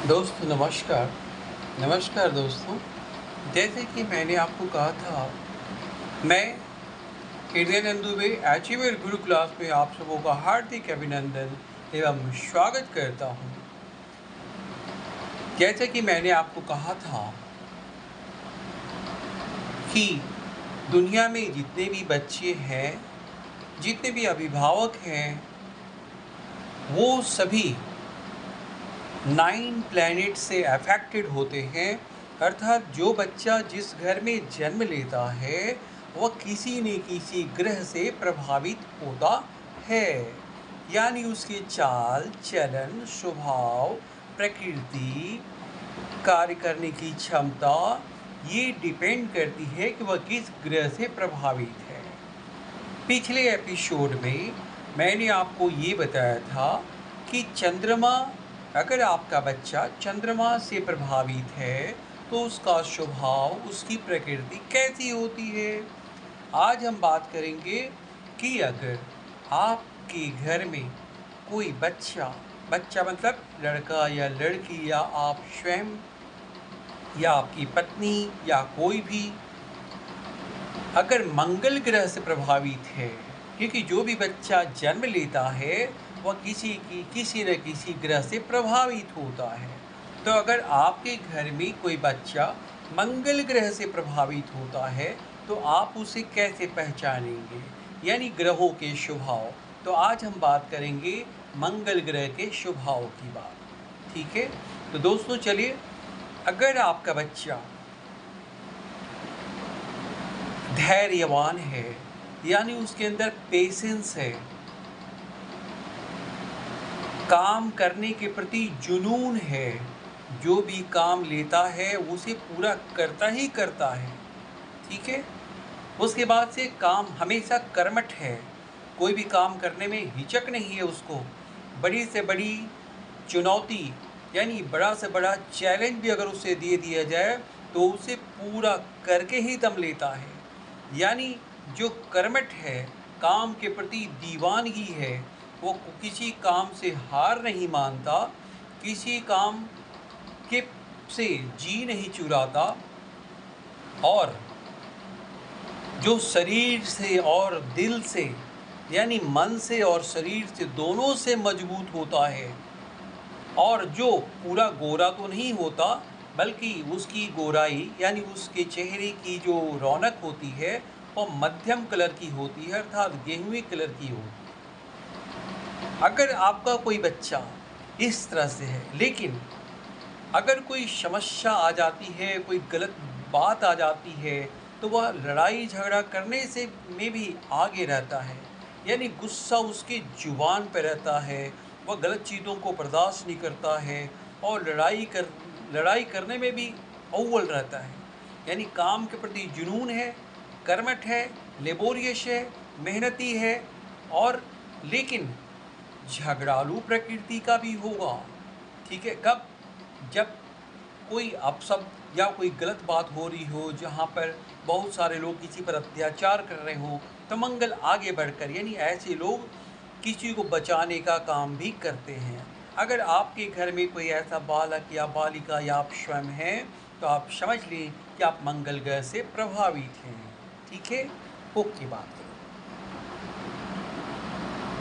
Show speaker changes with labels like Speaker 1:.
Speaker 1: दोस्तों नमस्कार। नमस्कार दोस्तों, जैसे कि मैंने आपको कहा था, मैं हृदयानंद दुबे अचीवर गुरु क्लास में आप सबों का हार्दिक अभिनंदन एवं स्वागत करता हूँ। जैसे कि मैंने आपको कहा था कि दुनिया में जितने भी बच्चे हैं, जितने भी अभिभावक हैं, वो सभी 9 प्लैनेट से अफेक्टेड होते हैं। अर्थात जो बच्चा जिस घर में जन्म लेता है वह किसी न किसी ग्रह से प्रभावित होता है। यानी उसके चाल चलन, स्वभाव, प्रकृति, कार्य करने की क्षमता ये डिपेंड करती है कि वह किस ग्रह से प्रभावित है। पिछले एपिसोड में मैंने आपको ये बताया था कि चंद्रमा, अगर आपका बच्चा चंद्रमा से प्रभावित है तो उसका स्वभाव, उसकी प्रकृति कैसी होती है। आज हम बात करेंगे कि अगर आपके घर में कोई बच्चा मतलब लड़का या लड़की, या आप स्वयं या आपकी पत्नी या कोई भी अगर मंगल ग्रह से प्रभावित है, क्योंकि जो भी बच्चा जन्म लेता है वह किसी न किसी ग्रह से प्रभावित होता है। तो अगर आपके घर में कोई बच्चा मंगल ग्रह से प्रभावित होता है तो आप उसे कैसे पहचानेंगे, यानी ग्रहों के स्वभाव। तो आज हम बात करेंगे मंगल ग्रह के स्वभाव की बात, ठीक है। तो दोस्तों चलिए, अगर आपका बच्चा धैर्यवान है, यानी उसके अंदर पेशेंस है, काम करने के प्रति जुनून है, जो भी काम लेता है उसे पूरा करता ही करता है, ठीक है। उसके बाद से काम हमेशा कर्मठ है, कोई भी काम करने में हिचक नहीं है उसको। बड़ी से बड़ी चुनौती यानी बड़ा से बड़ा चैलेंज भी अगर उसे दे दिया जाए तो उसे पूरा करके ही दम लेता है। यानी जो कर्मठ है, काम के प्रति दीवानगी है, वो किसी काम से हार नहीं मानता, किसी काम के से जी नहीं चुराता, और जो शरीर से और दिल से, यानी मन से और शरीर से दोनों से मजबूत होता है, और जो पूरा गोरा तो नहीं होता बल्कि उसकी गोराई यानी उसके चेहरे की जो रौनक होती है वह मध्यम कलर की होती है, अर्थात गेहुए कलर की होती है। अगर आपका कोई बच्चा इस तरह से है, लेकिन अगर कोई समस्या आ जाती है, कोई गलत बात आ जाती है, तो वह लड़ाई झगड़ा करने से में भी आगे रहता है, यानी गुस्सा उसकी जुबान पर रहता है, वह गलत चीज़ों को बर्दाश्त नहीं करता है, और लड़ाई करने में भी अव्वल रहता है। यानी काम के प्रति जुनून है, कर्मठ है, लेबोरियस है, मेहनती है, और लेकिन झगड़ालू प्रकृति का भी होगा, ठीक है। कब? जब कोई अपशब्द या कोई गलत बात हो रही हो, जहाँ पर बहुत सारे लोग किसी पर अत्याचार कर रहे हो, तो मंगल आगे बढ़कर, यानी ऐसे लोग किसी को बचाने का काम भी करते हैं। अगर आपके घर में कोई ऐसा बालक या बालिका या आप स्वयं हैं तो आप समझ लें कि आप मंगल ग्रह से प्रभावित हैं, ठीक है। ओके, बात